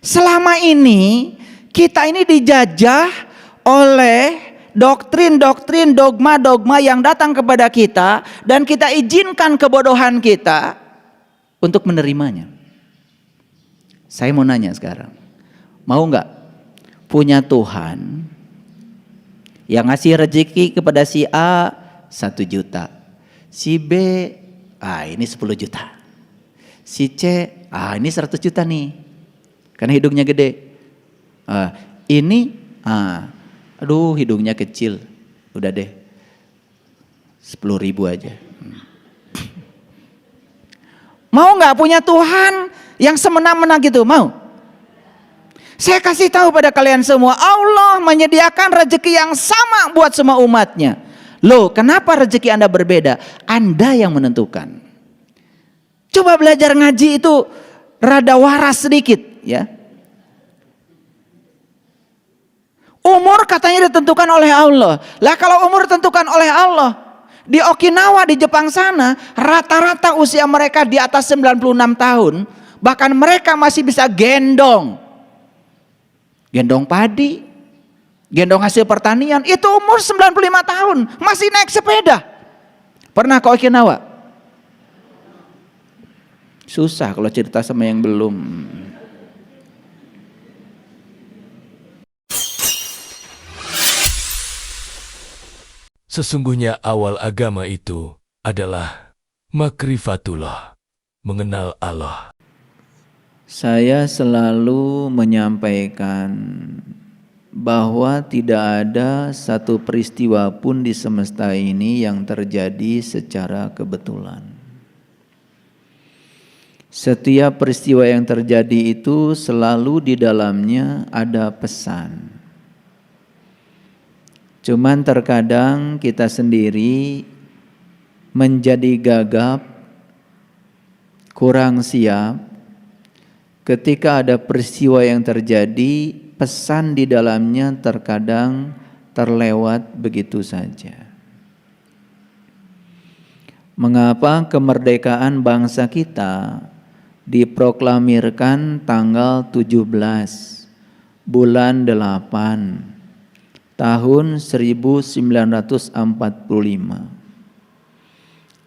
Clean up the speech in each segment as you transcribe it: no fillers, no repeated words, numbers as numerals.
Selama ini kita ini dijajah oleh doktrin-doktrin, dogma-dogma yang datang kepada kita, dan kita izinkan kebodohan kita untuk menerimanya. Saya mau nanya sekarang, mau nggak punya Tuhan yang ngasih rezeki kepada si A 1 juta, si B ini 10 juta, si C ini 100 juta nih, karena hidungnya gede. Ini aduh hidungnya kecil, udah deh 10.000 aja. Mau nggak punya Tuhan yang semena-mena gitu? Mau? Saya kasih tahu pada kalian semua, Allah menyediakan rezeki yang sama buat semua umatnya. Loh, kenapa rezeki Anda berbeda? Anda yang menentukan. Coba belajar ngaji itu rada waras sedikit ya. Umur katanya ditentukan oleh Allah. Lah kalau umur ditentukan oleh Allah, di Okinawa di Jepang sana rata-rata usia mereka di atas 96 tahun. Bahkan mereka masih bisa gendong padi, gendong hasil pertanian. Itu umur 95 tahun masih naik sepeda. Pernah ke Okinawa? Susah kalau cerita sama yang belum. Sesungguhnya awal agama itu adalah makrifatullah, mengenal Allah. Saya selalu menyampaikan bahwa tidak ada satu peristiwa pun di semesta ini yang terjadi secara kebetulan. Setiap peristiwa yang terjadi itu selalu di dalamnya ada pesan. Cuman terkadang kita sendiri menjadi gagap, kurang siap. Ketika ada peristiwa yang terjadi, pesan di dalamnya terkadang terlewat begitu saja. Mengapa kemerdekaan bangsa kita diproklamirkan tanggal 17 bulan 8 tahun 1945.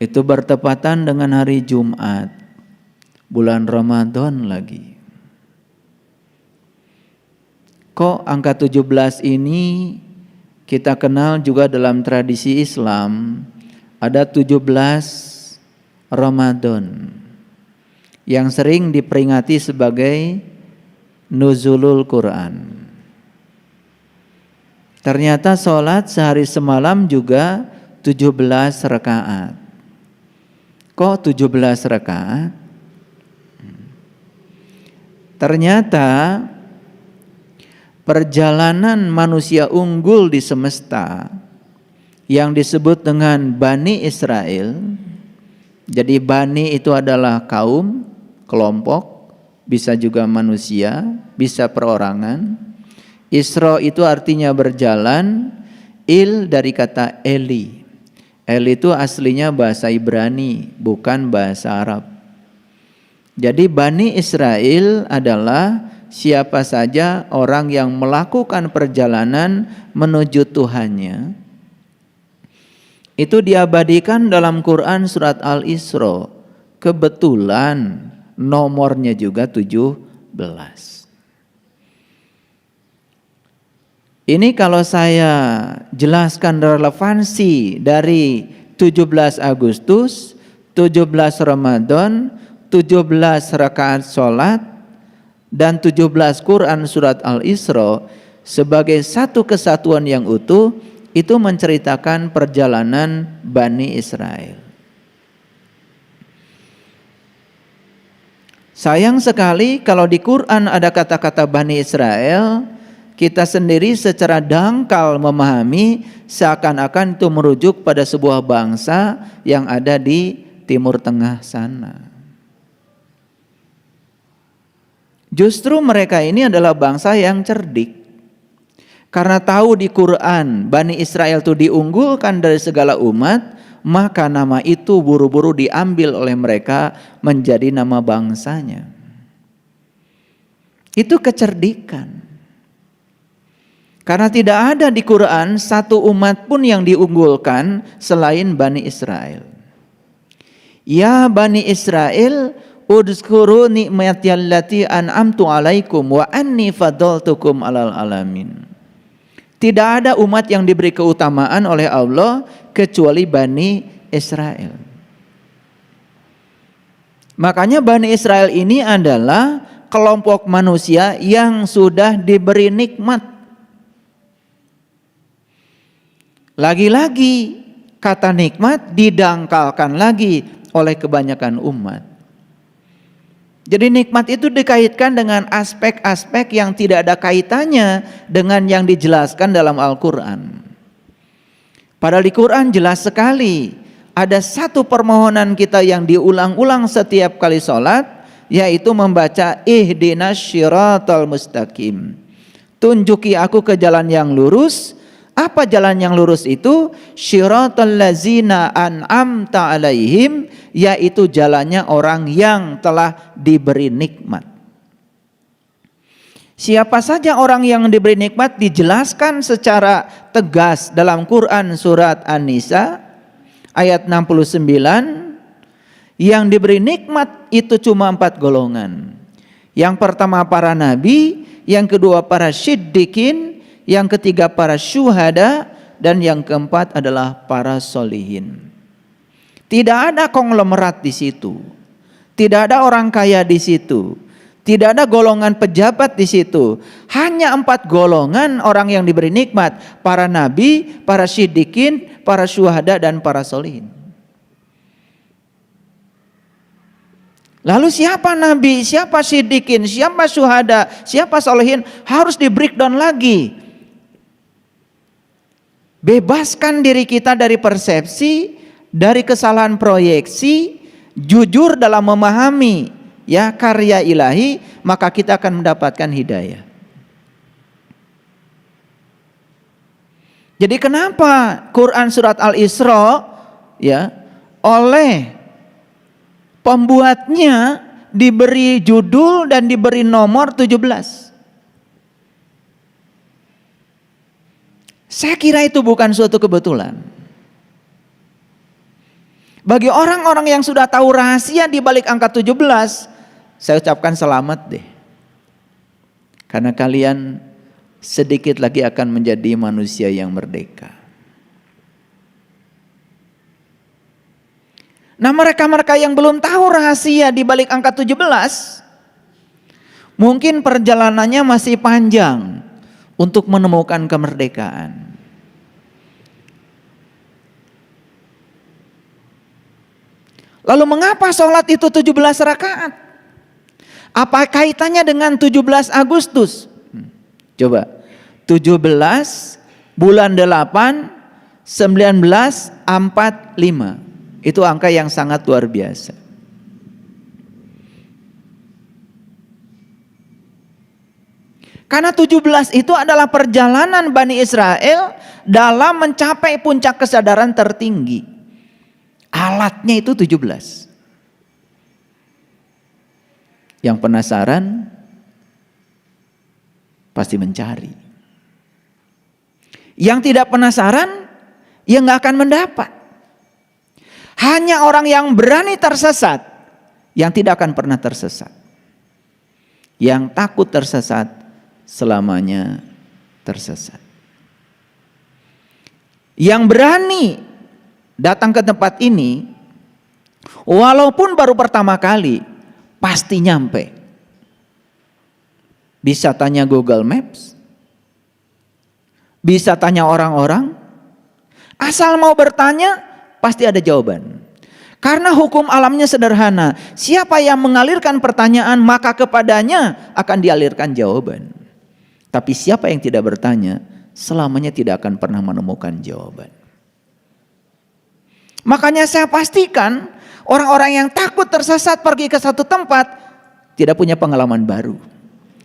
Itu bertepatan dengan hari Jumat, bulan Ramadan lagi. Kok angka 17 ini kita kenal juga dalam tradisi Islam, ada 17 Ramadan yang sering diperingati sebagai Nuzulul Quran. Ternyata sholat sehari semalam juga 17 rakaat. Kok 17 rakaat? Ternyata perjalanan manusia unggul di semesta yang disebut dengan Bani Israel. Jadi Bani itu adalah kaum, kelompok, bisa juga manusia, bisa perorangan. Isra itu artinya berjalan, il dari kata Eli. Eli itu aslinya bahasa Ibrani, bukan bahasa Arab. Jadi Bani Israel adalah siapa saja orang yang melakukan perjalanan menuju Tuhannya. Itu diabadikan dalam Quran surat Al-Isra. Kebetulan nomornya juga 17. Ini kalau saya jelaskan relevansi dari 17 Agustus, 17 Ramadan, 17 rakaat sholat, dan 17 Quran surat Al-Isra sebagai satu kesatuan yang utuh, itu menceritakan perjalanan Bani Israel. Sayang sekali kalau di Quran ada kata-kata Bani Israel, kita sendiri secara dangkal memahami seakan-akan itu merujuk pada sebuah bangsa yang ada di Timur Tengah sana. Justru mereka ini adalah bangsa yang cerdik. Karena tahu di Quran Bani Israel itu diunggulkan dari segala umat, maka nama itu buru-buru diambil oleh mereka menjadi nama bangsanya. Itu kecerdikan. Karena tidak ada di Quran satu umat pun yang diunggulkan selain Bani Israel. Ya Bani Israel, udhkuru ni'mati allati an'amtu alaikum wa anni faddaltukum alal alamin. Tidak ada umat yang diberi keutamaan oleh Allah kecuali Bani Israel. Makanya Bani Israel ini adalah kelompok manusia yang sudah diberi nikmat. Lagi-lagi kata nikmat didangkalkan lagi oleh kebanyakan umat. Jadi nikmat itu dikaitkan dengan aspek-aspek yang tidak ada kaitannya dengan yang dijelaskan dalam Al-Quran. Padahal di Quran jelas sekali ada satu permohonan kita yang diulang-ulang setiap kali sholat, yaitu membaca ihdinas syiratal mustaqim. Tunjuki aku ke jalan yang lurus. Apa jalan yang lurus itu? Syiratal lazina an'amta alaihim, yaitu jalannya orang yang telah diberi nikmat. Siapa saja orang yang diberi nikmat dijelaskan secara tegas dalam Quran surat An-Nisa ayat 69. Yang diberi nikmat itu cuma 4 golongan. Yang pertama para nabi, yang kedua para siddiqin, yang ketiga para syuhada, dan yang keempat adalah para solihin. Tidak ada konglomerat di situ. Tidak ada orang kaya di situ. Tidak ada golongan pejabat di situ. Hanya 4 golongan orang yang diberi nikmat. Para nabi, para siddiqin, para syuhada, dan para solihin. Lalu siapa nabi, siapa siddiqin, siapa syuhada, siapa solihin, harus di breakdown lagi. Bebaskan diri kita dari persepsi, dari kesalahan proyeksi, jujur dalam memahami ya karya ilahi, maka kita akan mendapatkan hidayah. Jadi kenapa Quran surat Al-Isra ya oleh pembuatnya diberi judul dan diberi nomor 17? Saya kira itu bukan suatu kebetulan. Bagi orang-orang yang sudah tahu rahasia di balik angka 17, saya ucapkan selamat deh. Karena kalian sedikit lagi akan menjadi manusia yang merdeka. Nah, mereka-mereka yang belum tahu rahasia di balik angka 17, mungkin perjalanannya masih panjang untuk menemukan kemerdekaan. Lalu mengapa sholat itu 17 rakaat? Apa kaitannya dengan 17 Agustus? Coba, 17 bulan 8 1945. Itu angka yang sangat luar biasa. Karena 17 itu adalah perjalanan Bani Israel dalam mencapai puncak kesadaran tertinggi. Alatnya itu 17. Yang penasaran pasti mencari. Yang tidak penasaran ya nggak akan mendapat. Hanya orang yang berani tersesat yang tidak akan pernah tersesat. Yang takut tersesat selamanya tersesat. Yang berani datang ke tempat ini, walaupun baru pertama kali, pasti nyampe. Bisa tanya Google Maps, bisa tanya orang-orang, asal mau bertanya, pasti ada jawaban. Karena hukum alamnya sederhana, siapa yang mengalirkan pertanyaan, maka kepadanya akan dialirkan jawaban. Tapi siapa yang tidak bertanya, selamanya tidak akan pernah menemukan jawaban. Makanya saya pastikan orang-orang yang takut tersesat pergi ke satu tempat tidak punya pengalaman baru.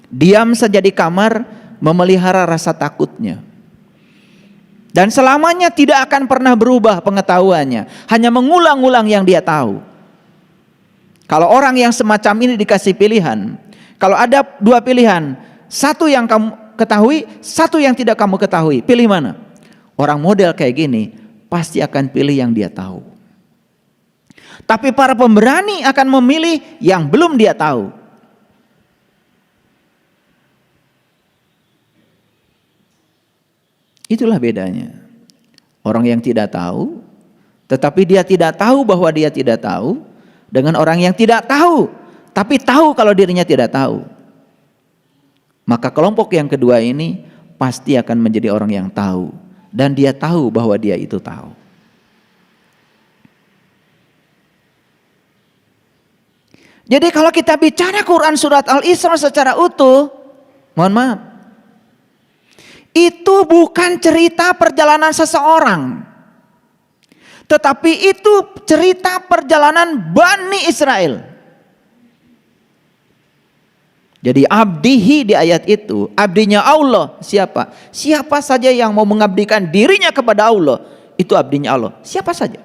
Diam saja di kamar memelihara rasa takutnya. Dan selamanya tidak akan pernah berubah pengetahuannya. Hanya mengulang-ulang yang dia tahu. Kalau orang yang semacam ini dikasih pilihan, Kalau ada dua pilihan, satu yang kamu ketahui, satu yang tidak kamu ketahui, pilih mana? Orang model kayak gini pasti akan pilih yang dia tahu. Tapi para pemberani akan memilih yang belum dia tahu. Itulah bedanya. Orang yang tidak tahu, tetapi dia tidak tahu bahwa dia tidak tahu, dengan orang yang tidak tahu, tapi tahu kalau dirinya tidak tahu. Maka kelompok yang kedua ini pasti akan menjadi orang yang tahu, dan dia tahu bahwa dia itu tahu. Jadi kalau kita bicara Quran surat Al-Isra secara utuh, mohon maaf, itu bukan cerita perjalanan seseorang, tetapi itu cerita perjalanan Bani Israel. Jadi abdihi di ayat itu, abdinya Allah siapa? Siapa saja yang mau mengabdikan dirinya kepada Allah, itu abdinya Allah, siapa saja.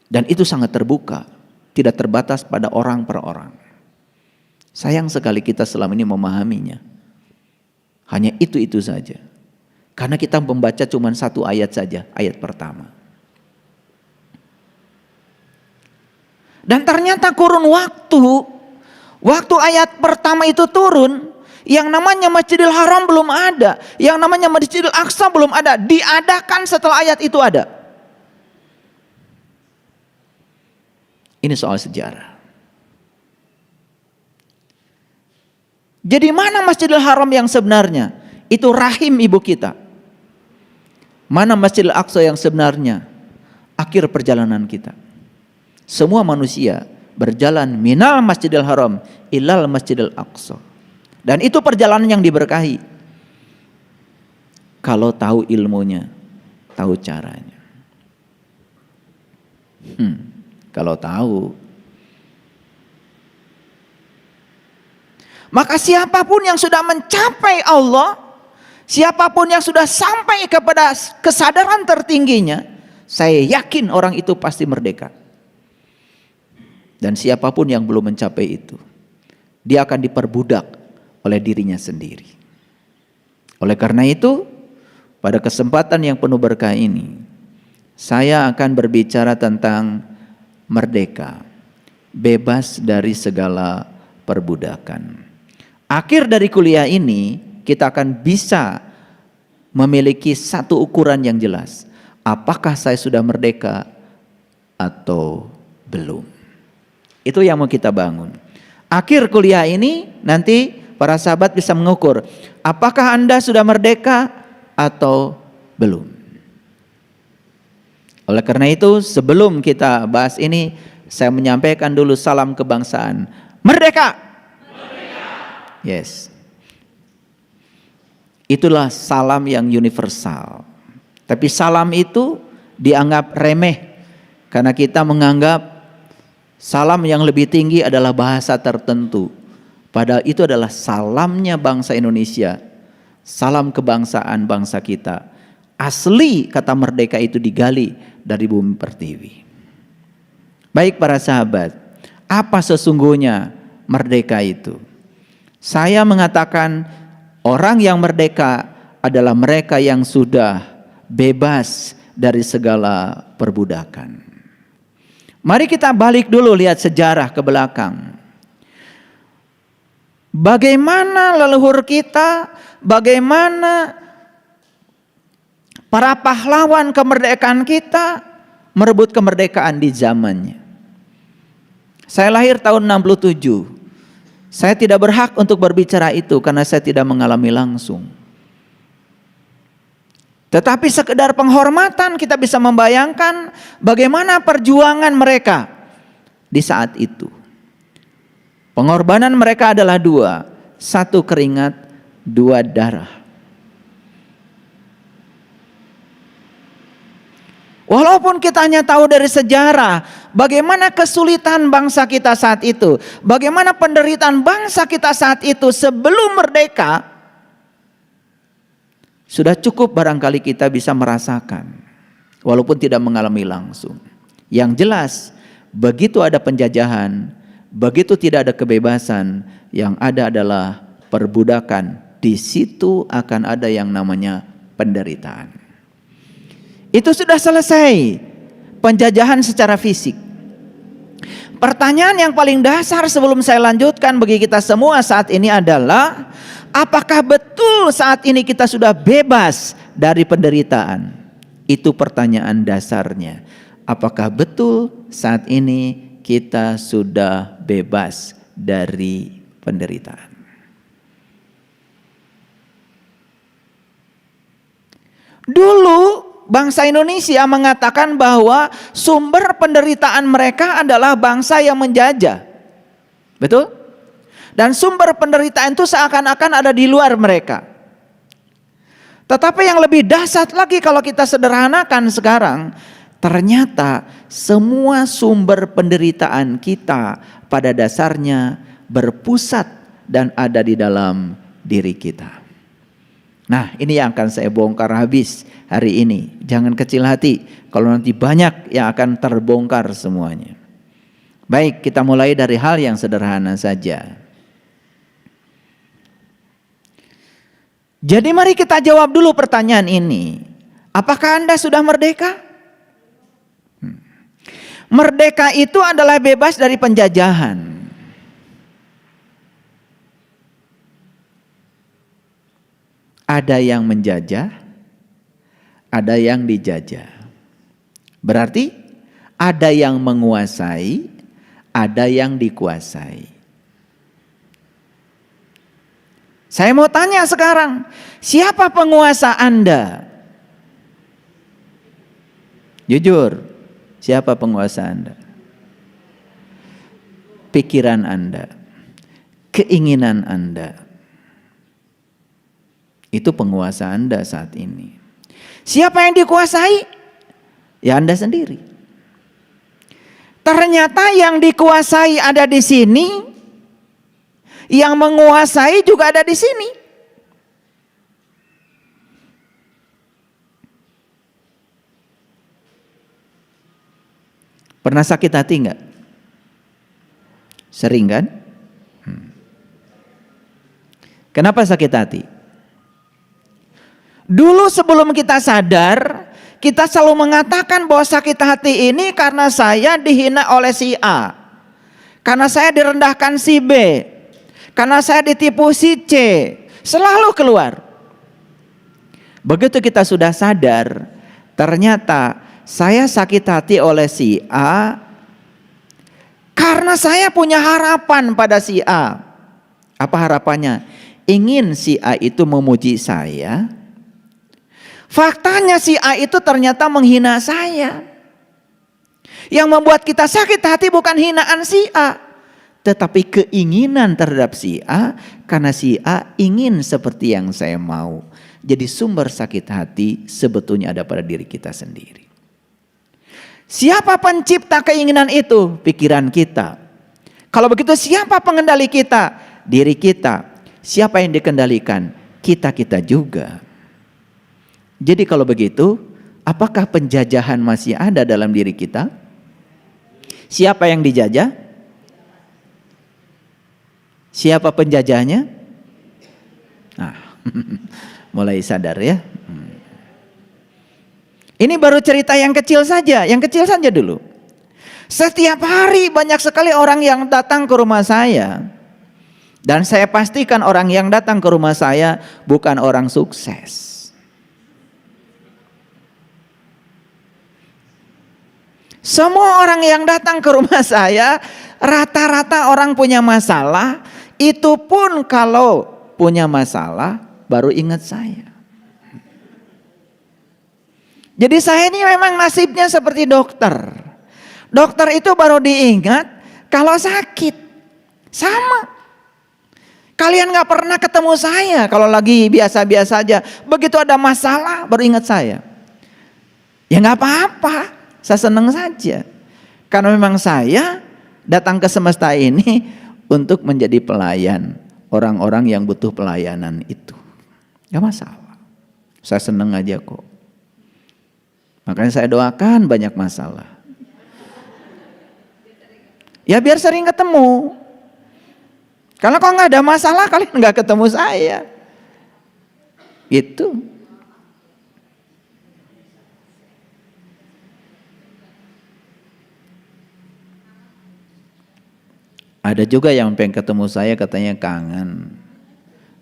Dan itu sangat terbuka, tidak terbatas pada orang per orang. Sayang sekali kita selama ini memahaminya hanya itu saja. Karena kita membaca cuma satu ayat saja, ayat pertama. Dan ternyata kurun waktu ayat pertama itu turun, yang namanya Masjidil Haram belum ada, yang namanya Masjidil Aqsa belum ada, diadakan setelah ayat itu ada. Ini soal sejarah. Jadi mana Masjidil Haram yang sebenarnya? Itu rahim ibu kita. Mana Masjidil Aqsa yang sebenarnya? Akhir perjalanan kita. Semua manusia berjalan minal Masjidil Haram ilal Masjidil Aqsa. Dan itu perjalanan yang diberkahi. Kalau tahu ilmunya, tahu caranya. Kalau tahu, maka siapapun yang sudah mencapai Allah, siapapun yang sudah sampai kepada kesadaran tertingginya, saya yakin orang itu pasti merdeka. Dan siapapun yang belum mencapai itu, dia akan diperbudak oleh dirinya sendiri. Oleh karena itu, pada kesempatan yang penuh berkah ini, saya akan berbicara tentang merdeka, bebas dari segala perbudakan. Akhir dari kuliah ini kita akan bisa memiliki satu ukuran yang jelas. Apakah saya sudah merdeka atau belum? Itu yang mau kita bangun. Akhir kuliah ini nanti para sahabat bisa mengukur, apakah Anda sudah merdeka atau belum? Oleh karena itu sebelum kita bahas ini, saya menyampaikan dulu salam kebangsaan. Merdeka! Yes. Itulah salam yang universal. Tapi salam itu dianggap remeh karena kita menganggap salam yang lebih tinggi adalah bahasa tertentu. Padahal itu adalah salamnya bangsa Indonesia. Salam kebangsaan bangsa kita. Asli kata merdeka itu digali dari bumi pertiwi. Baik para sahabat, apa sesungguhnya merdeka itu? Saya mengatakan orang yang merdeka adalah mereka yang sudah bebas dari segala perbudakan. Mari kita balik dulu lihat sejarah ke belakang. Bagaimana leluhur kita, bagaimana para pahlawan kemerdekaan kita merebut kemerdekaan di zamannya. Saya lahir tahun 67. Saya tidak berhak untuk berbicara itu karena saya tidak mengalami langsung. Tetapi sekedar penghormatan kita bisa membayangkan bagaimana perjuangan mereka di saat itu. Pengorbanan mereka adalah dua. Satu keringat, dua darah. Walaupun kita hanya tahu dari sejarah bagaimana kesulitan bangsa kita saat itu, bagaimana penderitaan bangsa kita saat itu sebelum merdeka, sudah cukup barangkali kita bisa merasakan, walaupun tidak mengalami langsung. Yang jelas, begitu ada penjajahan, Begitu tidak ada kebebasan, yang ada adalah perbudakan. Di situ akan ada yang namanya penderitaan. Itu sudah selesai penjajahan secara fisik. Pertanyaan yang paling dasar sebelum saya lanjutkan bagi kita semua saat ini adalah, apakah betul saat ini kita sudah bebas dari penderitaan? Itu pertanyaan dasarnya. Apakah betul saat ini kita sudah bebas dari penderitaan? Dulu bangsa Indonesia mengatakan bahwa sumber penderitaan mereka adalah bangsa yang menjajah. Betul? Dan sumber penderitaan itu seakan-akan ada di luar mereka. Tetapi yang lebih dahsyat lagi kalau kita sederhanakan sekarang, ternyata semua sumber penderitaan kita pada dasarnya berpusat dan ada di dalam diri kita. Nah, ini yang akan saya bongkar habis hari ini. Jangan kecil hati kalau nanti banyak yang akan terbongkar semuanya. Baik, kita mulai dari hal yang sederhana saja. Jadi mari kita jawab dulu pertanyaan ini. Apakah Anda sudah merdeka? Merdeka itu adalah bebas dari penjajahan. Ada yang menjajah, ada yang dijajah. Berarti ada yang menguasai, ada yang dikuasai. Saya mau tanya sekarang, siapa penguasa Anda? Jujur, siapa penguasa Anda? Pikiran Anda, keinginan Anda. Itu penguasa Anda saat ini. Siapa yang dikuasai? Ya Anda sendiri. Ternyata yang dikuasai ada di sini, yang menguasai juga ada di sini. Pernah sakit hati enggak? Sering kan? Kenapa sakit hati? Dulu sebelum kita sadar, kita selalu mengatakan bahwa sakit hati ini karena saya dihina oleh si A, karena saya direndahkan si B, karena saya ditipu si C. Selalu keluar. Begitu kita sudah sadar, ternyata saya sakit hati oleh si A karena saya punya harapan pada si A. Apa harapannya? Ingin si A itu memuji saya. Faktanya si A itu ternyata menghina saya. Yang membuat kita sakit hati bukan hinaan si A, tetapi keinginan terhadap si A, karena si A ingin seperti yang saya mau. Jadi sumber sakit hati sebetulnya ada pada diri kita sendiri. Siapa pencipta keinginan itu? Pikiran kita. Kalau begitu siapa pengendali kita? Diri kita. Siapa yang dikendalikan? Kita juga. Jadi kalau begitu, apakah penjajahan masih ada dalam diri kita? Siapa yang dijajah? Siapa penjajahnya? Nah, mulai sadar ya. Ini baru cerita yang kecil saja, dulu. Setiap hari banyak sekali orang yang datang ke rumah saya. Dan saya pastikan orang yang datang ke rumah saya bukan orang sukses. Semua orang yang datang ke rumah saya rata-rata orang punya masalah. Itu pun kalau punya masalah baru ingat saya. Jadi saya ini memang nasibnya seperti dokter. Dokter itu baru diingat kalau sakit. Sama. Kalian gak pernah ketemu saya kalau lagi biasa-biasa aja. Begitu ada masalah baru ingat saya. Ya gak apa-apa. Saya senang saja. Karena memang saya datang ke semesta ini untuk menjadi pelayan orang-orang yang butuh pelayanan itu. Gak masalah. Saya senang aja kok. Makanya saya doakan banyak masalah. Ya biar sering ketemu. Karena kalau nggak ada masalah kalian nggak ketemu saya. Itu. Ada juga yang pengen ketemu saya katanya kangen.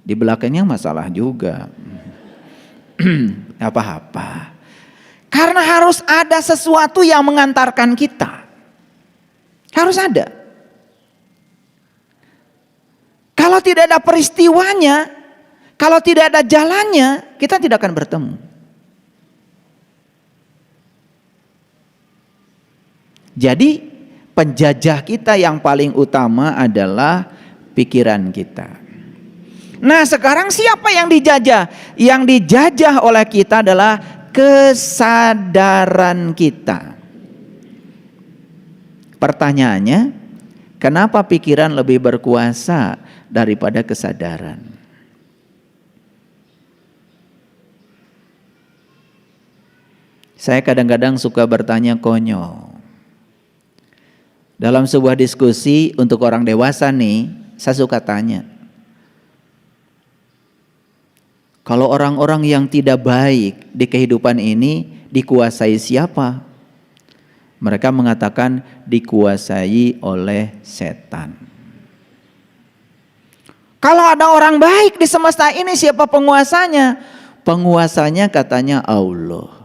Di belakangnya masalah juga. Apa-apa. Karena harus ada sesuatu yang mengantarkan kita. Harus ada. Kalau tidak ada peristiwanya, kalau tidak ada jalannya, kita tidak akan bertemu. Jadi penjajah kita yang paling utama adalah pikiran kita. Nah, sekarang siapa yang dijajah? Yang dijajah oleh kita adalah kesadaran kita. Pertanyaannya, kenapa pikiran lebih berkuasa daripada kesadaran? Saya kadang-kadang suka bertanya konyol. Dalam sebuah diskusi untuk orang dewasa nih, saya suka tanya. Kalau orang-orang yang tidak baik di kehidupan ini dikuasai siapa? Mereka mengatakan dikuasai oleh setan. Kalau ada orang baik di semesta ini, siapa penguasanya? Penguasanya katanya Allah.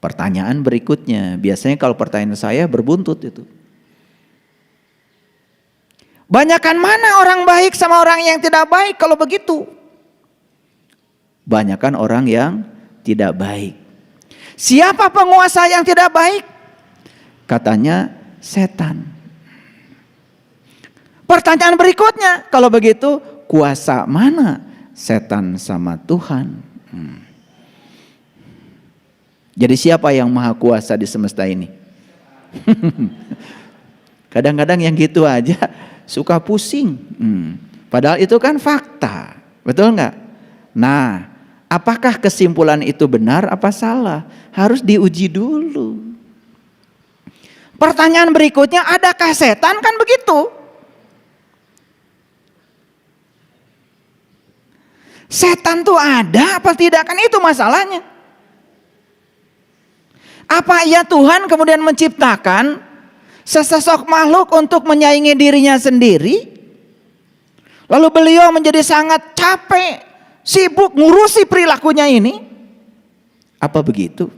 Pertanyaan berikutnya, biasanya kalau pertanyaan saya berbuntut itu. Banyakan mana orang baik sama orang yang tidak baik kalau begitu? Banyakan orang yang tidak baik. Siapa penguasa yang tidak baik? Katanya setan. Pertanyaan berikutnya, kalau begitu kuasa mana? Setan sama Tuhan. Jadi siapa yang maha kuasa di semesta ini? Kadang-kadang yang gitu aja suka pusing. Padahal itu kan fakta, betul nggak? Nah, apakah kesimpulan itu benar apa salah? Harus diuji dulu. Pertanyaan berikutnya, adakah setan? Kan begitu. Setan tuh ada apa tidak? Kan itu masalahnya. Apa iya Tuhan kemudian menciptakan sesosok makhluk untuk menyaingi dirinya sendiri? Lalu beliau menjadi sangat capek, sibuk ngurusi perilakunya ini? Apa begitu?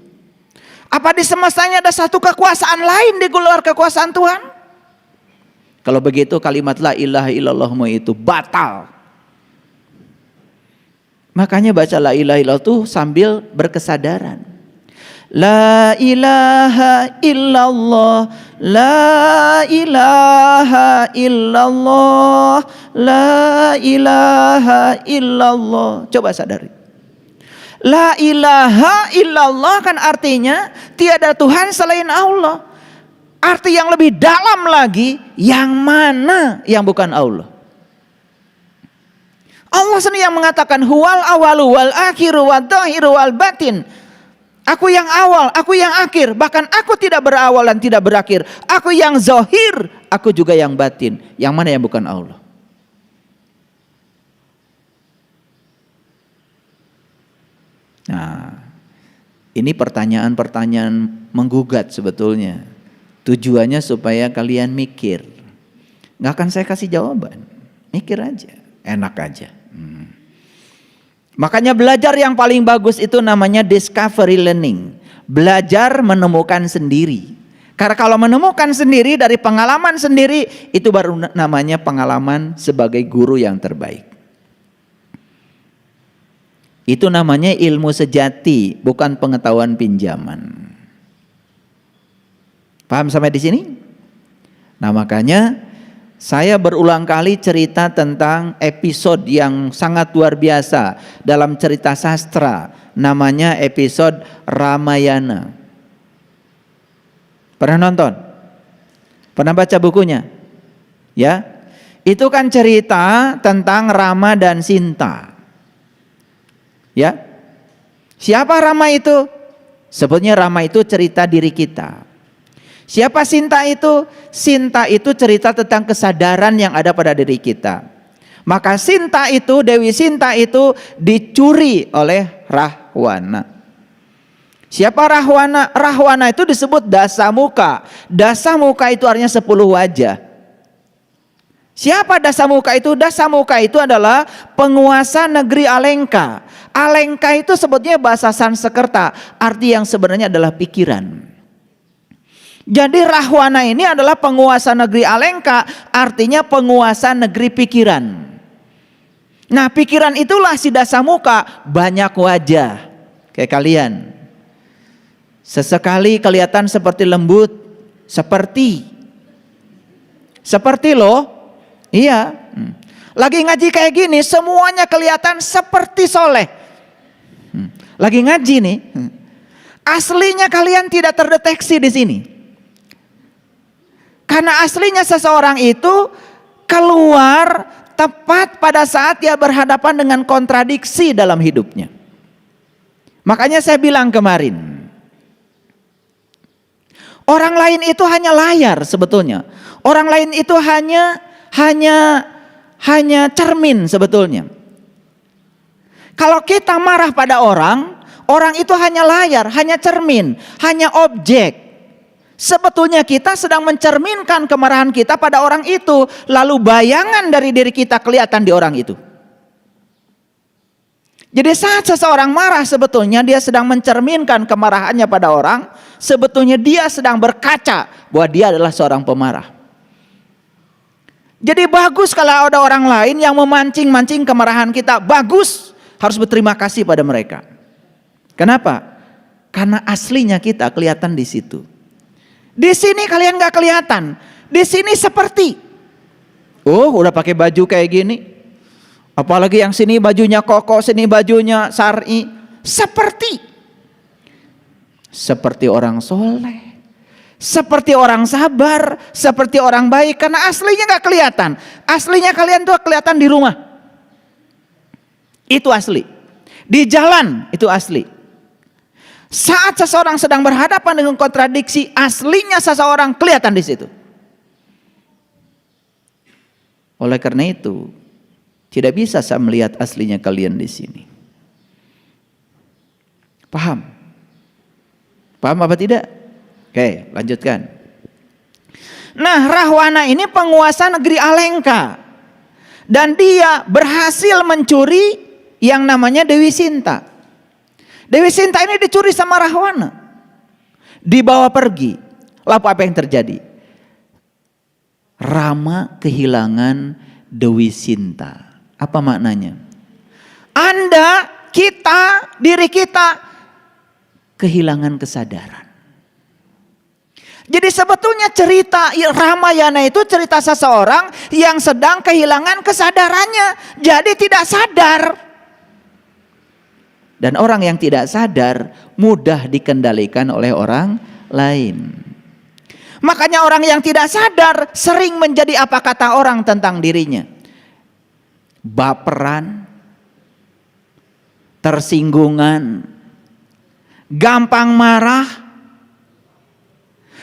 Apa di semestanya ada satu kekuasaan lain di luar kekuasaan Tuhan? Kalau begitu kalimat la ilaha illallahmu itu batal. Makanya baca la ilaha illallah itu sambil berkesadaran. La ilaha illallah, la ilaha illallah, la ilaha illallah. Coba sadari. La ilaha illallah kan artinya tiada Tuhan selain Allah. Arti yang lebih dalam lagi, yang mana yang bukan Allah? Allah sendiri yang mengatakan huwal awalu wal akhiru wal dhahiru wal batin. Aku yang awal, aku yang akhir, bahkan aku tidak berawal dan tidak berakhir. Aku yang zahir, aku juga yang batin. Yang mana yang bukan Allah? Nah, ini pertanyaan-pertanyaan menggugat sebetulnya. Tujuannya supaya kalian mikir. Nggak akan saya kasih jawaban. Mikir aja, enak aja. Makanya belajar yang paling bagus itu namanya discovery learning. Belajar menemukan sendiri. Karena kalau menemukan sendiri dari pengalaman sendiri, itu baru namanya pengalaman sebagai guru yang terbaik. Itu namanya ilmu sejati, bukan pengetahuan pinjaman. Paham sampai di sini? Nah, makanya saya berulang kali cerita tentang episode yang sangat luar biasa dalam cerita sastra, namanya episode Ramayana. Pernah nonton? Pernah baca bukunya? Ya, itu kan cerita tentang Rama dan Sinta. Ya, siapa Rama itu? Sebetulnya Rama itu cerita diri kita. Siapa Sinta itu? Sinta itu cerita tentang kesadaran yang ada pada diri kita. Maka Sinta itu, Dewi Sinta itu dicuri oleh Rahwana. Siapa Rahwana? Rahwana itu disebut Dasamuka. Dasamuka itu artinya 10 wajah. Siapa Dasamuka itu? Dasamuka itu adalah penguasa negeri Alengka. Alengka itu sebetulnya bahasa Sanskerta, arti yang sebenarnya adalah pikiran. Jadi Rahwana ini adalah penguasa negeri Alengka, artinya penguasa negeri pikiran. Nah, pikiran itulah si Dasamuka, banyak wajah kayak kalian. Sesekali kelihatan seperti lembut, seperti loh. Iya. Lagi ngaji kayak gini semuanya kelihatan seperti soleh. Lagi ngaji nih. Aslinya kalian tidak terdeteksi di sini. Karena aslinya seseorang itu keluar tepat pada saat dia berhadapan dengan kontradiksi dalam hidupnya. Makanya saya bilang kemarin, orang lain itu hanya layar sebetulnya. Orang lain itu hanya cermin sebetulnya. Kalau kita marah pada orang itu hanya layar, hanya cermin, hanya objek. Sebetulnya kita sedang mencerminkan kemarahan kita pada orang itu, lalu bayangan dari diri kita kelihatan di orang itu. Jadi saat seseorang marah sebetulnya dia sedang mencerminkan kemarahannya pada orang, sebetulnya dia sedang berkaca bahwa dia adalah seorang pemarah. Jadi bagus kalau ada orang lain yang memancing-mancing kemarahan kita, bagus, harus berterima kasih pada mereka. Kenapa? Karena aslinya kita kelihatan di situ. Di sini kalian nggak kelihatan, di sini seperti, udah pakai baju kayak gini, apalagi yang sini bajunya koko, sini bajunya syar'i, seperti orang soleh. Seperti orang sabar, seperti orang baik, karena aslinya nggak kelihatan. Aslinya kalian tuh kelihatan di rumah, itu asli. Di jalan itu asli. Saat seseorang sedang berhadapan dengan kontradiksi, aslinya seseorang kelihatan di situ. Oleh karena itu, tidak bisa saya melihat aslinya kalian di sini. Paham? Paham apa tidak? Oke, lanjutkan. Nah, Rahwana ini penguasa negeri Alengka. Dan dia berhasil mencuri yang namanya Dewi Sinta. Dewi Sinta ini dicuri sama Rahwana. Dibawa pergi. Lalu apa yang terjadi? Rama kehilangan Dewi Sinta. Apa maknanya? Anda, kita, diri kita kehilangan kesadaran. Jadi sebetulnya cerita Ramayana itu cerita seseorang yang sedang kehilangan kesadarannya. Jadi tidak sadar. Dan orang yang tidak sadar mudah dikendalikan oleh orang lain. Makanya orang yang tidak sadar sering menjadi apa kata orang tentang dirinya. Baperan, tersinggungan, gampang marah,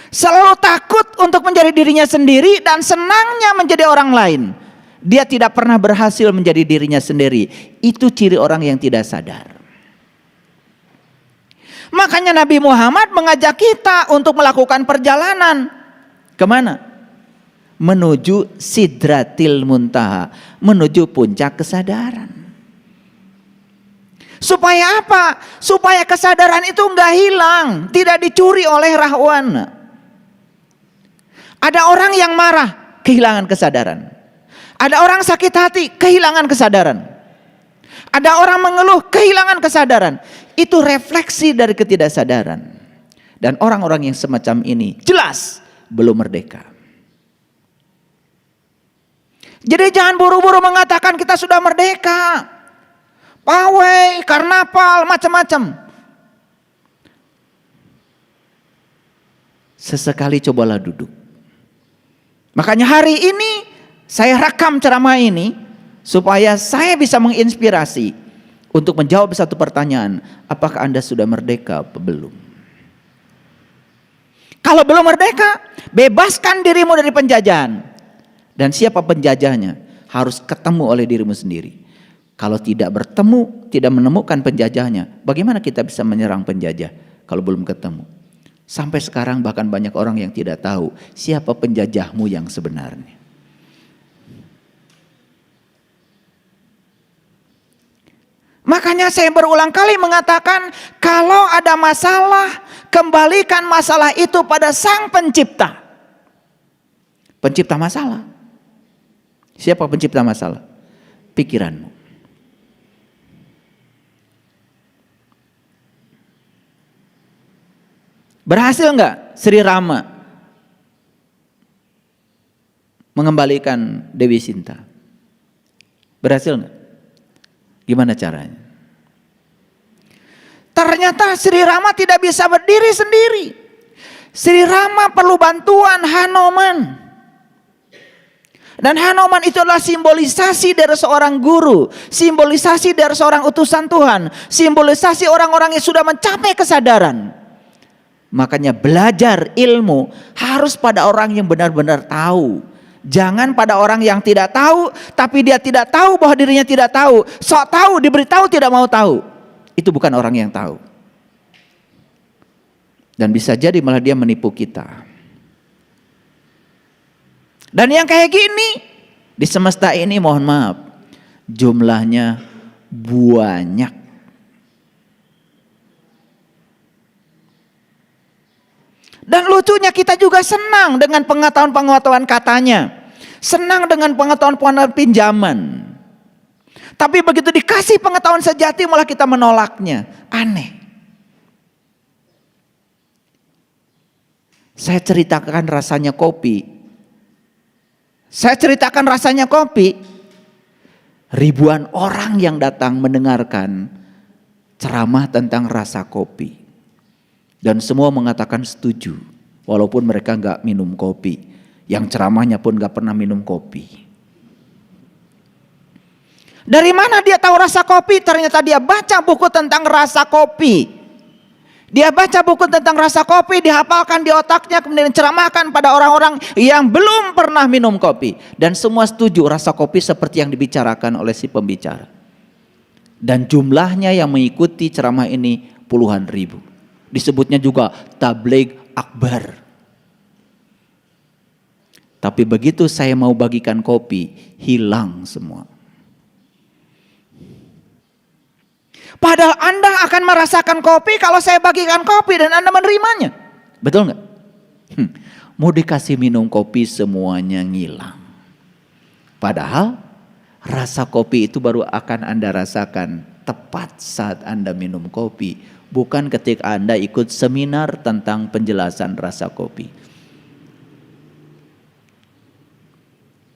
selalu takut untuk menjadi dirinya sendiri dan senangnya menjadi orang lain. Dia tidak pernah berhasil menjadi dirinya sendiri. Itu ciri orang yang tidak sadar. Makanya Nabi Muhammad mengajak kita untuk melakukan perjalanan. Kemana? Menuju Sidratil Muntaha. Menuju puncak kesadaran. Supaya apa? Supaya kesadaran itu enggak hilang. Tidak dicuri oleh Rahwana. Ada orang yang marah, kehilangan kesadaran. Ada orang sakit hati, kehilangan kesadaran. Ada orang mengeluh, kehilangan kesadaran. Itu refleksi dari ketidaksadaran. Dan orang-orang yang semacam ini jelas belum merdeka. Jadi jangan buru-buru mengatakan kita sudah merdeka. Pawai, karnaval, macam-macam. Sesekali cobalah duduk. Makanya hari ini saya rekam ceramah ini supaya saya bisa menginspirasi untuk menjawab satu pertanyaan, apakah Anda sudah merdeka atau belum? Kalau belum merdeka, bebaskan dirimu dari penjajahan. Dan siapa penjajahnya? Harus ketemu oleh dirimu sendiri. Kalau tidak bertemu, tidak menemukan penjajahnya, bagaimana kita bisa menyerang penjajah kalau belum ketemu? Sampai sekarang bahkan banyak orang yang tidak tahu siapa penjajahmu yang sebenarnya. Makanya saya berulang kali mengatakan, kalau ada masalah, kembalikan masalah itu pada Sang Pencipta. Pencipta masalah. Siapa pencipta masalah? Pikiranmu. Berhasil enggak Sri Rama mengembalikan Dewi Sinta? Berhasil enggak? Gimana caranya? Ternyata Sri Rama tidak bisa berdiri sendiri. Sri Rama perlu bantuan Hanuman. Dan Hanuman itu adalah simbolisasi dari seorang guru, simbolisasi dari seorang utusan Tuhan, simbolisasi orang-orang yang sudah mencapai kesadaran. Makanya belajar ilmu harus pada orang yang benar-benar tahu. Jangan pada orang yang tidak tahu, tapi dia tidak tahu bahwa dirinya tidak tahu. Sok tahu, diberitahu tidak mau tahu. Itu bukan orang yang tahu. Dan bisa jadi malah dia menipu kita. Dan yang kayak gini, di semesta ini mohon maaf, jumlahnya banyak. Dan lucunya kita juga senang dengan pengetahuan-pengetahuan katanya. Senang dengan pengetahuan-pengetahuan pinjaman. Tapi begitu dikasih pengetahuan sejati malah kita menolaknya. Aneh. Saya ceritakan rasanya kopi. Ribuan orang yang datang mendengarkan ceramah tentang rasa kopi. Dan semua mengatakan setuju. Walaupun mereka gak minum kopi. Yang ceramahnya pun gak pernah minum kopi. Dari mana dia tahu rasa kopi? Ternyata dia baca buku tentang rasa kopi. Dia baca buku tentang rasa kopi, dihafalkan di otaknya, kemudian ceramahkan pada orang-orang yang belum pernah minum kopi. Dan semua setuju rasa kopi seperti yang dibicarakan oleh si pembicara. Dan jumlahnya yang mengikuti ceramah ini puluhan ribu. Disebutnya juga tabligh akbar. Tapi begitu saya mau bagikan kopi, hilang semua. Padahal Anda akan merasakan kopi kalau saya bagikan kopi dan Anda menerimanya. Betul nggak? Mau dikasih minum kopi semuanya ngilang. Padahal rasa kopi itu baru akan Anda rasakan tepat saat Anda minum kopi. Bukan ketika Anda ikut seminar tentang penjelasan rasa kopi.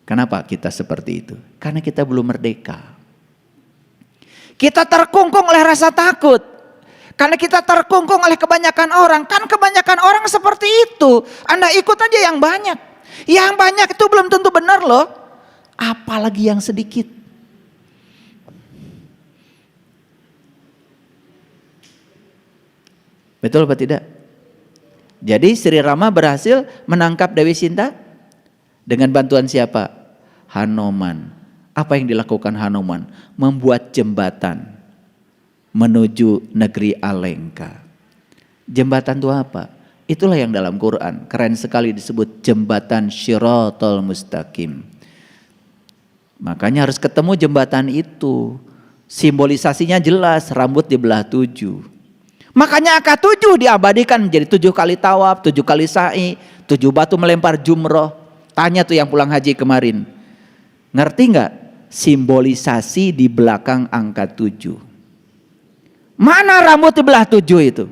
Kenapa kita seperti itu? Karena kita belum merdeka. Kita terkungkung oleh rasa takut. Karena kita terkungkung oleh kebanyakan orang. Kan kebanyakan orang seperti itu. Anda ikut aja yang banyak. Yang banyak itu belum tentu benar loh. Apalagi yang sedikit. Betul atau tidak? Jadi Sri Rama berhasil menangkap Dewi Sinta dengan bantuan siapa? Hanuman. Apa yang dilakukan Hanuman? Membuat jembatan menuju negeri Alengka. Jembatan itu apa? Itulah yang dalam Quran keren sekali disebut jembatan Shiratal Mustaqim. Makanya harus ketemu jembatan itu. Simbolisasinya jelas, rambut dibelah 7. Makanya angka 7 diabadikan menjadi 7 kali tawaf, 7 kali sa'i, 7 batu melempar jumroh. Tanya tuh yang pulang haji kemarin. Ngerti nggak simbolisasi di belakang angka 7? Mana rambut dibelah 7 itu?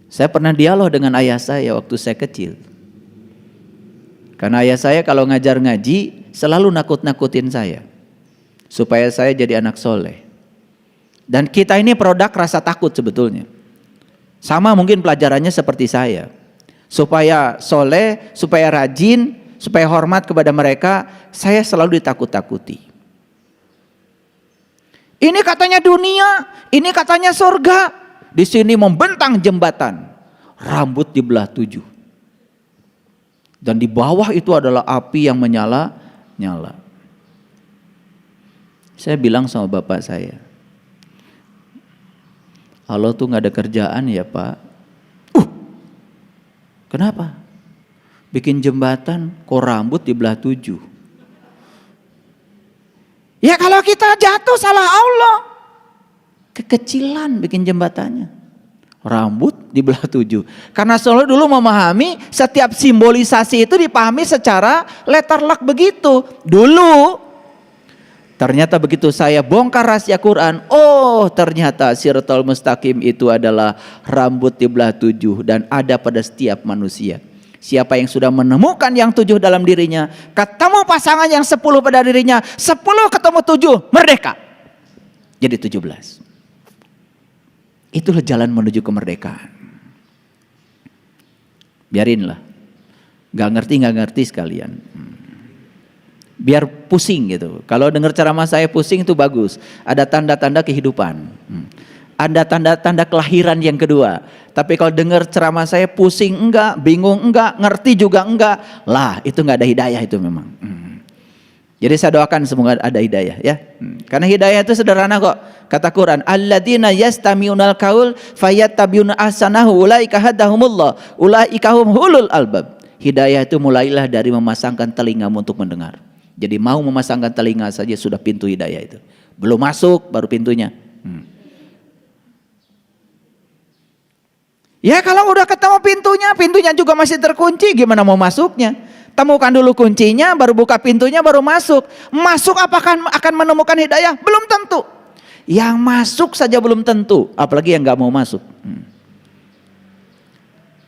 Saya pernah dialog dengan ayah saya waktu saya kecil. Karena ayah saya kalau ngajar ngaji selalu nakut-nakutin saya. Supaya saya jadi anak soleh. Dan kita ini produk rasa takut sebetulnya. Sama mungkin pelajarannya seperti saya. Supaya soleh, supaya rajin, supaya hormat kepada mereka, saya selalu ditakut-takuti. Ini katanya dunia, ini katanya surga. Di sini membentang jembatan. rambut dibelah 7. Dan di bawah itu adalah api yang menyala-nyala. Saya bilang sama bapak saya, Allah tuh gak ada kerjaan ya Pak. Kenapa? Bikin jembatan kok rambut dibelah 7. Ya kalau kita jatuh salah Allah. Kekecilan bikin jembatannya. Rambut dibelah 7. Karena selalu dulu memahami setiap simbolisasi itu dipahami secara letterlock begitu. Dulu ternyata begitu saya bongkar rahasia Quran, oh ternyata Siratal Mustaqim itu adalah rambut dibelah 7 dan ada pada setiap manusia. Siapa yang sudah menemukan yang 7 dalam dirinya, ketemu pasangan yang 10 pada dirinya, 10 ketemu 7, merdeka. Jadi 17. Itulah jalan menuju kemerdekaan. Biarinlah. Gak ngerti sekalian. Biar pusing gitu. Kalau dengar ceramah saya pusing itu bagus. Ada tanda-tanda kehidupan. Ada tanda-tanda kelahiran yang kedua. Tapi kalau dengar ceramah saya pusing enggak, bingung enggak, ngerti juga enggak, lah itu enggak ada hidayah itu memang. Jadi saya doakan semoga ada hidayah ya. Karena hidayah itu sederhana kok. Kata Quran, alladzina yastami'unal qaul fayattabi'una ahsanahu ulaika hadahumullah ulaika hum ulul albab. Hidayah itu mulailah dari memasangkan telingamu untuk mendengar. Jadi mau memasangkan telinga saja sudah pintu hidayah itu. Belum masuk baru pintunya. Ya kalau udah ketemu pintunya juga masih terkunci, gimana mau masuknya? Temukan dulu kuncinya, baru buka pintunya, baru masuk. Masuk apakah akan menemukan hidayah? Belum tentu. Yang masuk saja belum tentu, apalagi yang gak mau masuk.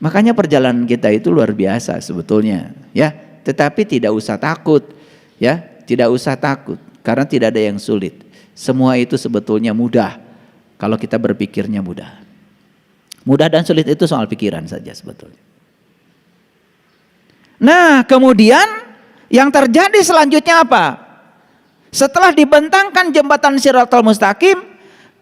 Makanya perjalanan kita itu luar biasa sebetulnya, ya. Tetapi tidak usah takut, ya. Tidak usah takut, karena tidak ada yang sulit. Semua itu sebetulnya mudah, kalau kita berpikirnya mudah. Mudah dan sulit itu soal pikiran saja sebetulnya. Nah kemudian yang terjadi selanjutnya apa? Setelah dibentangkan jembatan Siratal Mustaqim,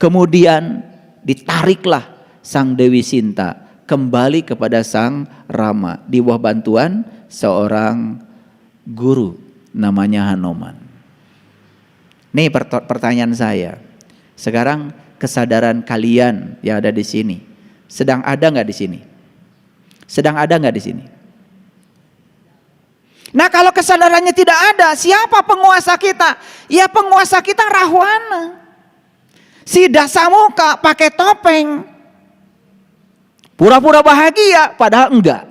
kemudian ditariklah sang Dewi Sinta kembali kepada sang Rama di bawah bantuan seorang guru namanya Hanoman. Nih pertanyaan saya, sekarang kesadaran kalian yang ada di sini sedang ada nggak di sini? Sedang ada nggak di sini? Nah kalau kesadarannya tidak ada, siapa penguasa kita? Ya penguasa kita Rahwana. Si Dasamuka pakai topeng. Pura-pura bahagia padahal enggak.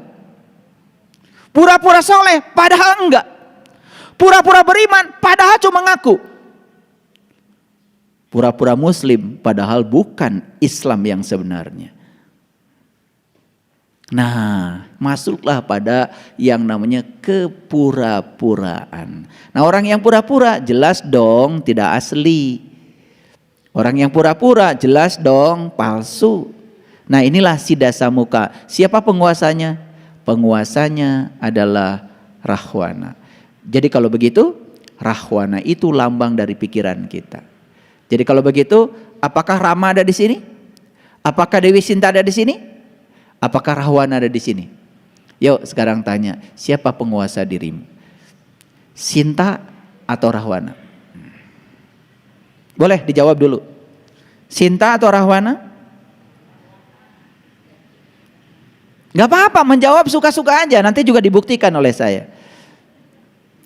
Pura-pura soleh padahal enggak. Pura-pura beriman padahal cuma ngaku. Pura-pura muslim padahal bukan Islam yang sebenarnya. Nah, masuklah pada yang namanya kepura-puraan. Nah, orang yang pura-pura jelas dong tidak asli. Orang yang pura-pura jelas dong palsu. Nah, inilah si Dasamuka. Siapa penguasanya? Penguasanya adalah Rahwana. Jadi kalau begitu, Rahwana itu lambang dari pikiran kita. Jadi kalau begitu, apakah Rama ada di sini? Apakah Dewi Sinta ada di sini? Apakah Rahwana ada di sini? Yuk sekarang tanya, siapa penguasa dirimu? Sinta atau Rahwana? Boleh dijawab dulu. Sinta atau Rahwana? Gak apa-apa, menjawab suka-suka aja, nanti juga dibuktikan oleh saya.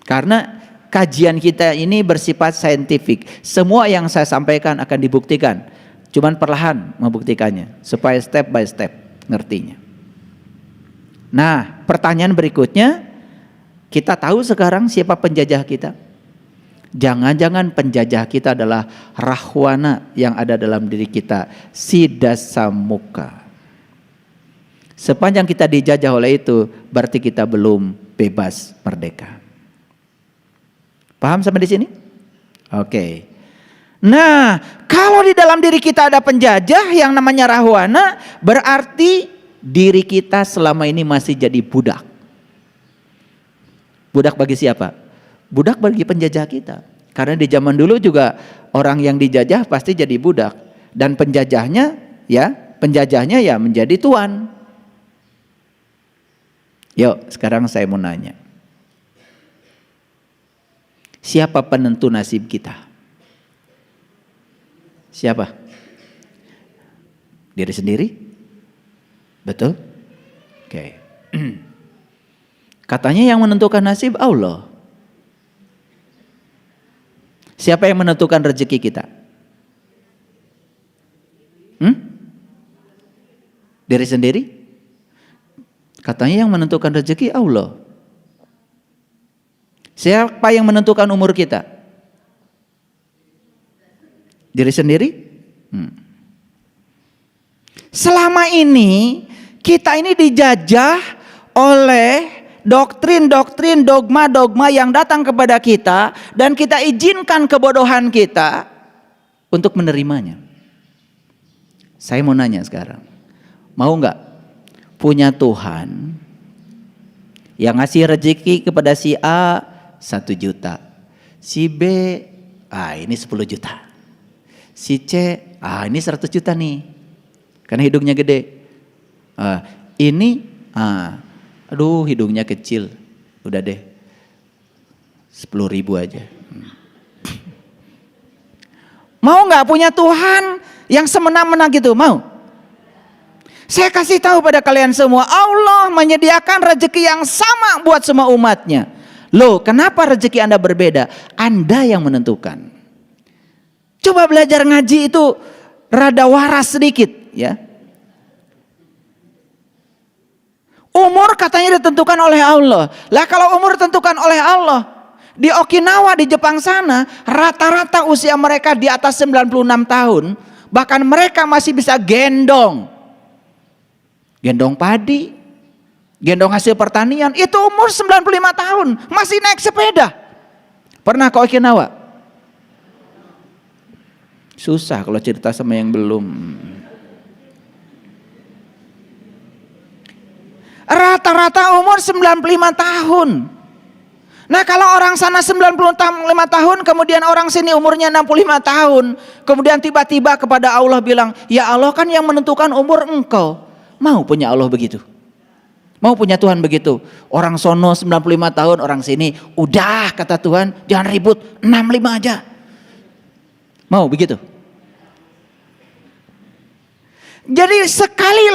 Karena kajian kita ini bersifat saintifik. Semua yang saya sampaikan akan dibuktikan. Cuman perlahan membuktikannya, supaya step by step ngertinya. Nah, pertanyaan berikutnya, kita tahu sekarang siapa penjajah kita? Jangan-jangan penjajah kita adalah Rahwana yang ada dalam diri kita, si Dasamuka. Sepanjang kita dijajah oleh itu, berarti kita belum bebas merdeka. Paham sampai di sini? Oke. Nah, kalau di dalam diri kita ada penjajah yang namanya Rahwana, berarti diri kita selama ini masih jadi budak. Budak bagi siapa? Budak bagi penjajah kita. Karena di zaman dulu juga orang yang dijajah pasti jadi budak. Dan penjajahnya ya menjadi tuan. Yuk, sekarang saya mau nanya. Siapa penentu nasib kita? Siapa? Diri sendiri? Betul? Oke. Katanya yang menentukan nasib Allah. Siapa yang menentukan rezeki kita? Diri sendiri? Katanya yang menentukan rezeki Allah. Siapa yang menentukan umur kita? Diri sendiri? Selama ini kita ini dijajah oleh doktrin-doktrin, dogma-dogma yang datang kepada kita dan kita izinkan kebodohan kita untuk menerimanya. Saya mau nanya sekarang, mau nggak punya Tuhan yang ngasih rezeki kepada si A 1 juta, si B ini 10 juta, si C ini 100 juta nih, karena hidungnya gede. Ini aduh hidungnya kecil, udah deh 10.000 aja. Mau nggak punya Tuhan yang semena-mena gitu? Mau? Saya kasih tahu pada kalian semua, Allah menyediakan rezeki yang sama buat semua umatnya. Loh, kenapa rezeki Anda berbeda? Anda yang menentukan. Coba belajar ngaji itu rada waras sedikit ya. Umur katanya ditentukan oleh Allah. Lah kalau umur ditentukan oleh Allah, di Okinawa di Jepang sana rata-rata usia mereka di atas 96 tahun, bahkan mereka masih bisa gendong padi, gendong hasil pertanian, itu umur 95 tahun, masih naik sepeda. Pernah ke Okinawa? Susah kalau cerita sama yang belum. Rata-rata umur 95 tahun. Nah kalau orang sana 95 tahun, kemudian orang sini umurnya 65 tahun, kemudian tiba-tiba kepada Allah bilang, ya Allah kan yang menentukan umur engkau. Mau punya Allah begitu? Mau punya Tuhan begitu? Orang sono 95 tahun, orang sini udah kata Tuhan jangan ribut 65 aja. Mau begitu? Jadi sekali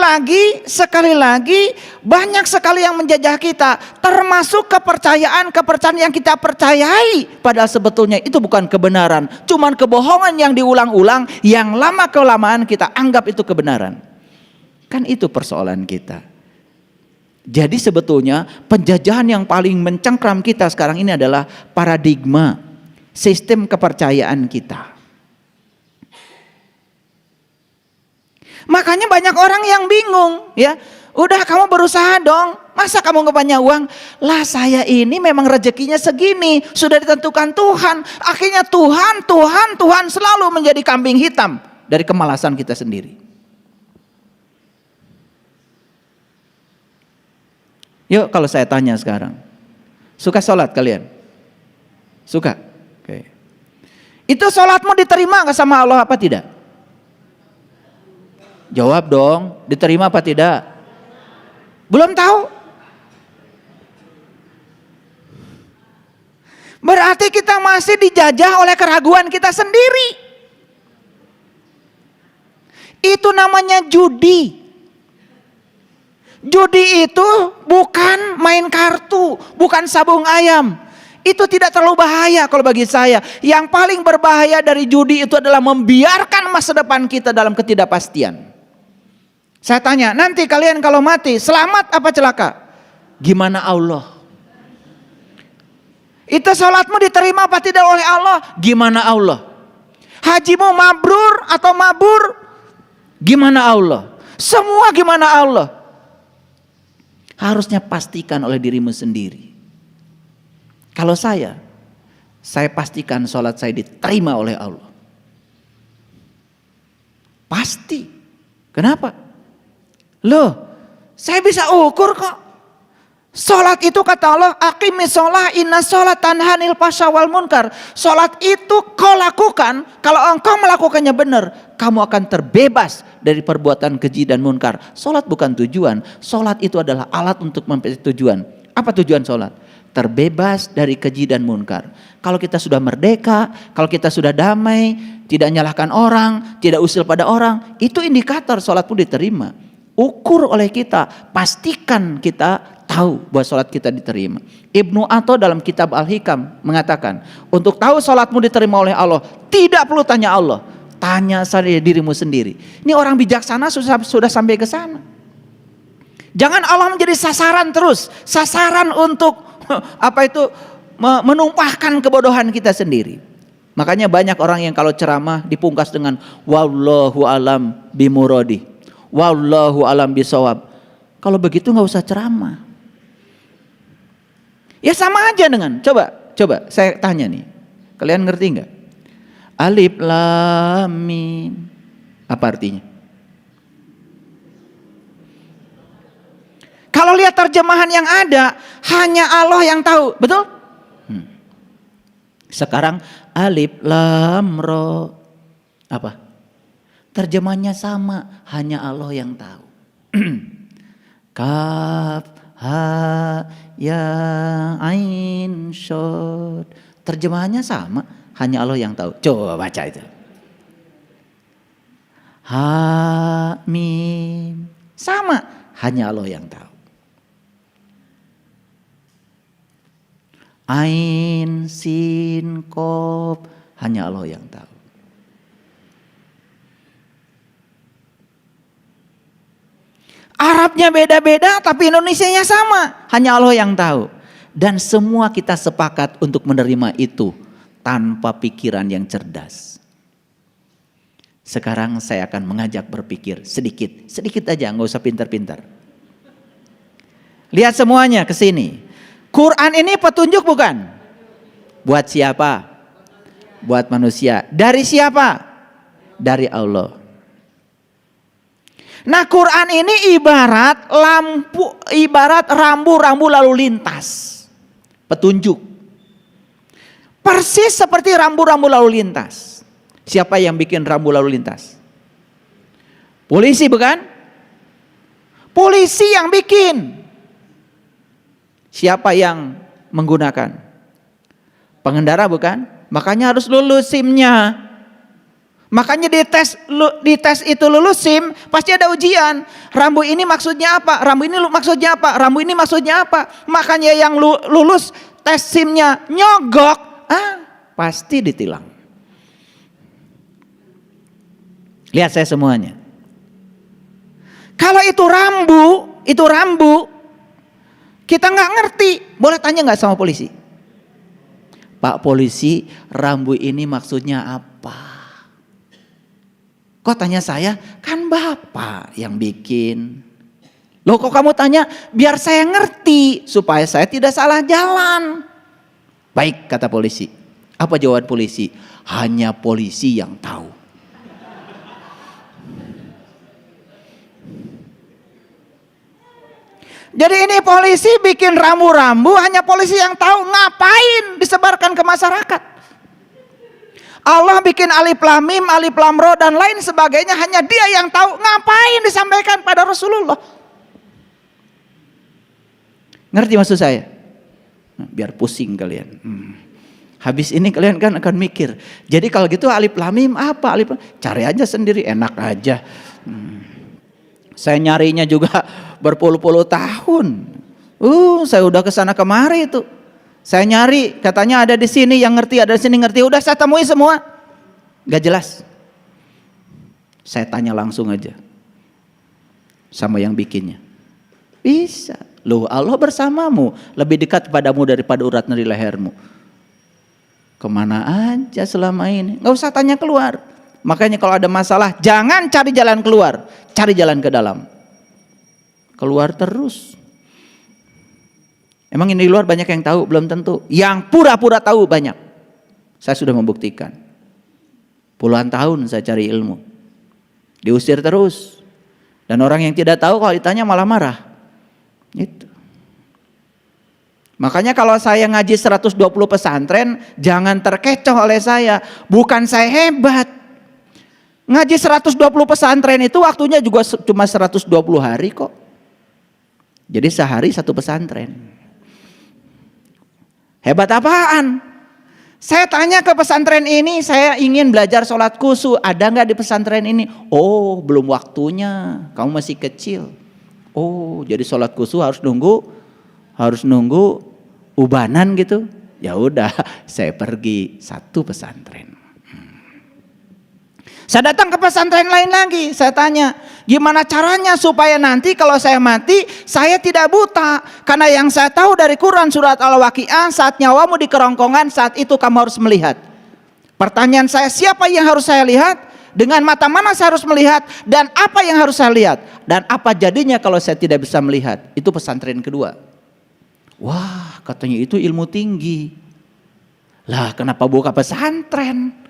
lagi banyak sekali yang menjajah kita, termasuk kepercayaan yang kita percayai, padahal sebetulnya itu bukan kebenaran, cuman kebohongan yang diulang-ulang, yang lama kelamaan kita anggap itu kebenaran. Kan itu persoalan kita. Jadi sebetulnya penjajahan yang paling mencengkram kita sekarang ini adalah paradigma, sistem kepercayaan kita. Makanya banyak orang yang bingung ya. Udah kamu berusaha dong, masa kamu gak punya uang? Lah saya ini memang rezekinya segini, sudah ditentukan Tuhan. Akhirnya Tuhan selalu menjadi kambing hitam dari kemalasan kita sendiri. Yuk kalau saya tanya sekarang, suka sholat kalian? Suka? Oke. Itu sholatmu diterima gak sama Allah apa tidak? Jawab dong, diterima apa tidak? Belum tahu? Berarti kita masih dijajah oleh keraguan kita sendiri. Itu namanya judi. Judi itu bukan main kartu, bukan sabung ayam. Itu tidak terlalu bahaya kalau bagi saya. Yang paling berbahaya dari judi itu adalah membiarkan masa depan kita dalam ketidakpastian. Saya tanya, nanti kalian kalau mati selamat apa celaka? Gimana Allah? Itu sholatmu diterima apa tidak oleh Allah? Gimana Allah? Hajimu mabrur atau mabur? Gimana Allah? Semua gimana Allah? Harusnya pastikan oleh dirimu sendiri. Kalau saya pastikan sholat saya diterima oleh Allah. Pasti. Kenapa? Loh, saya bisa ukur kok. Sholat itu kata Allah, aqimis sholat inna sholat tanhanil fasya wal munkar. Sholat itu kau lakukan, kalau engkau melakukannya benar, kamu akan terbebas dari perbuatan keji dan munkar. Sholat bukan tujuan, sholat itu adalah alat untuk mencapai tujuan. Apa tujuan sholat? Terbebas dari keji dan munkar. Kalau kita sudah merdeka, kalau kita sudah damai, tidak nyalahkan orang, tidak usil pada orang, itu indikator sholat pun diterima. Ukur oleh kita, pastikan kita tahu bahwa sholat kita diterima. Ibnu Atha dalam kitab Al-Hikam mengatakan, untuk tahu sholatmu diterima oleh Allah, tidak perlu tanya Allah, tanya saja dirimu sendiri. Ini orang bijaksana sudah sampai ke sana. Jangan Allah menjadi sasaran terus, sasaran untuk menumpahkan kebodohan kita sendiri. Makanya banyak orang yang kalau ceramah dipungkas dengan wallahu alam bimuradi, wallahu alam bisawab. Kalau begitu nggak usah ceramah. Ya sama aja dengan, coba saya tanya nih, kalian ngerti nggak? Alif lam mim, apa artinya? Kalau lihat terjemahan yang ada, hanya Allah yang tahu, betul? Sekarang alif lam ro, apa? Terjemahannya sama, hanya Allah yang tahu. Kaf ha ya ain shod, terjemahannya sama, hanya Allah yang tahu. Coba baca itu. Ha mim, sama, hanya Allah yang tahu. Ain sin kof, hanya Allah yang tahu. Arabnya beda-beda tapi Indonesianya sama, hanya Allah yang tahu. Dan semua kita sepakat untuk menerima itu tanpa pikiran yang cerdas. Sekarang saya akan mengajak berpikir sedikit aja, nggak usah pintar-pintar. Lihat semuanya ke sini. Quran ini petunjuk bukan? Buat siapa? Buat manusia. Dari siapa? Dari Allah. Nah, Quran ini ibarat lampu, ibarat rambu-rambu lalu lintas. Petunjuk. Persis seperti rambu-rambu lalu lintas. Siapa yang bikin rambu lalu lintas? Polisi bukan? Polisi yang bikin. Siapa yang menggunakan? Pengendara bukan? Makanya harus lulus SIM-nya. Makanya di tes itu lulus SIM, pasti ada ujian. Rambu ini maksudnya apa? Rambu ini maksudnya apa? Rambu ini maksudnya apa? Makanya yang lulus tes SIM-nya nyogok, pasti ditilang. Lihat saya semuanya. Kalau itu rambu, kita nggak ngerti. Boleh tanya nggak sama polisi? Pak polisi, rambu ini maksudnya apa? Kok tanya saya? Kan Bapak yang bikin. Loh kok kamu tanya? Biar saya ngerti supaya saya tidak salah jalan. Baik, kata polisi. Apa jawaban polisi? Hanya polisi yang tahu. Jadi ini polisi bikin rambu-rambu, hanya polisi yang tahu. Ngapain disebarkan ke masyarakat? Allah bikin alif lam mim, alif lam ro dan lain sebagainya, hanya Dia yang tahu. Ngapain disampaikan pada Rasulullah? Ngerti maksud saya? Biar pusing kalian. Habis ini kalian kan akan mikir. Jadi kalau gitu alif lam mim apa? Alif lam, cari aja sendiri, enak aja. Saya nyarinya juga berpuluh-puluh tahun. Saya udah kesana kemari itu. Saya nyari, katanya ada di sini yang ngerti, ada di sini ngerti. Udah saya temui semua, gak jelas. Saya tanya langsung aja sama yang bikinnya. Bisa, loh Allah bersamamu, lebih dekat padamu daripada urat nadi lehermu. Kemana aja selama ini? Gak usah tanya keluar. Makanya kalau ada masalah, jangan cari jalan keluar, cari jalan ke dalam. Keluar terus. Emang ini di luar banyak yang tahu? Belum tentu. Yang pura-pura tahu banyak. Saya sudah membuktikan. Puluhan tahun saya cari ilmu. Diusir terus. Dan orang yang tidak tahu kalau ditanya malah marah. Itu. Makanya kalau saya ngaji 120 pesantren, jangan terkecoh oleh saya. Bukan saya hebat. Ngaji 120 pesantren itu waktunya juga cuma 120 hari kok. Jadi sehari satu pesantren. Hebat apaan? Saya tanya ke pesantren ini, saya ingin belajar sholat khusyuk, ada nggak di pesantren ini? Oh, belum waktunya, kamu masih kecil. Oh, jadi sholat khusyuk harus nunggu ubanan gitu. Ya udah, saya pergi satu pesantren. Saya datang ke pesantren lain lagi, saya tanya, gimana caranya supaya nanti kalau saya mati, saya tidak buta. Karena yang saya tahu dari Quran surat Al-Waqiah, saat nyawamu di kerongkongan, saat itu kamu harus melihat. Pertanyaan saya, siapa yang harus saya lihat? Dengan mata mana saya harus melihat? Dan apa yang harus saya lihat? Dan apa jadinya kalau saya tidak bisa melihat? Itu pesantren kedua. Wah, katanya itu ilmu tinggi. Lah, kenapa buka pesantren?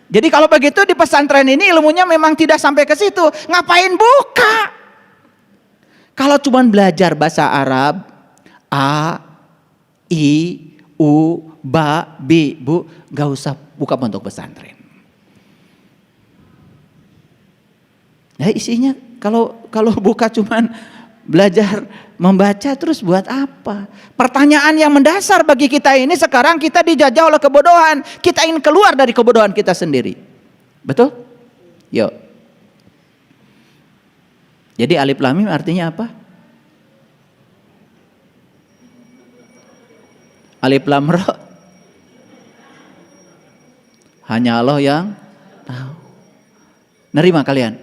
Jadi kalau begitu di pesantren ini ilmunya memang tidak sampai ke situ. Ngapain buka? Kalau cuma belajar bahasa Arab, A, I, U, Ba, Bi, Bu, gak usah buka pondok pesantren. Nah isinya kalau buka cuman belajar membaca terus buat apa? Pertanyaan yang mendasar bagi kita ini sekarang kita dijajah oleh kebodohan. Kita ingin keluar dari kebodohan kita sendiri. Betul? Yuk. Jadi alif lam mim artinya apa? Alif lam ra. Hanya Allah yang tahu. Nerima kalian?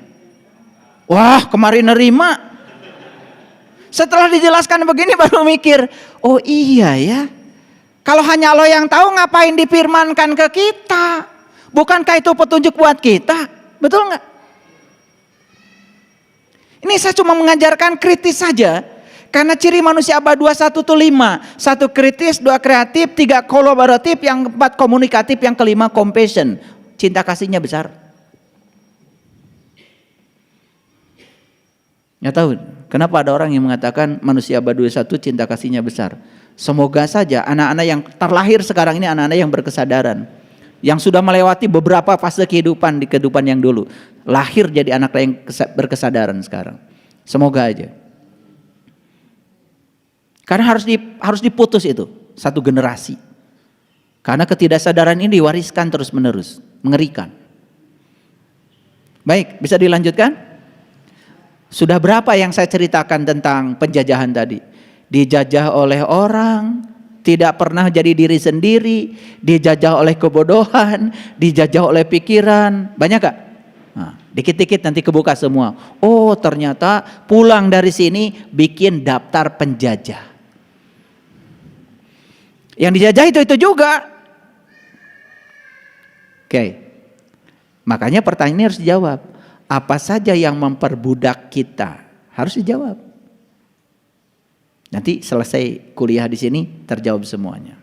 Wah, kemarin nerima. Setelah dijelaskan begini baru mikir, oh iya ya. Kalau hanya Allah yang tahu ngapain difirmankan ke kita? Bukankah itu petunjuk buat kita? Betul nggak? Ini saya cuma mengajarkan kritis saja. Karena ciri manusia abad 21 itu 5. 1 kritis, 2 kreatif, 3 kolaboratif, yang 4 komunikatif, yang kelima compassion. Cinta kasihnya besar. Nggak tahu kenapa ada orang yang mengatakan manusia abad 21 cinta kasihnya besar. Semoga saja anak-anak yang terlahir sekarang ini anak-anak yang berkesadaran, yang sudah melewati beberapa fase kehidupan di kehidupan yang dulu, lahir jadi anak yang berkesadaran sekarang. Semoga aja. Karena harus diputus itu satu generasi. Karena ketidaksadaran ini diwariskan terus menerus, mengerikan. Baik, bisa dilanjutkan? Sudah berapa yang saya ceritakan tentang penjajahan tadi? Dijajah oleh orang, tidak pernah jadi diri sendiri, dijajah oleh kebodohan, dijajah oleh pikiran. Banyak gak? Nah, dikit-dikit nanti kebuka semua. Oh ternyata pulang dari sini bikin daftar penjajah. Yang dijajah itu juga. Oke. Makanya pertanyaan ini harus dijawab. Apa saja yang memperbudak kita? Harus dijawab. Nanti selesai kuliah di sini terjawab semuanya.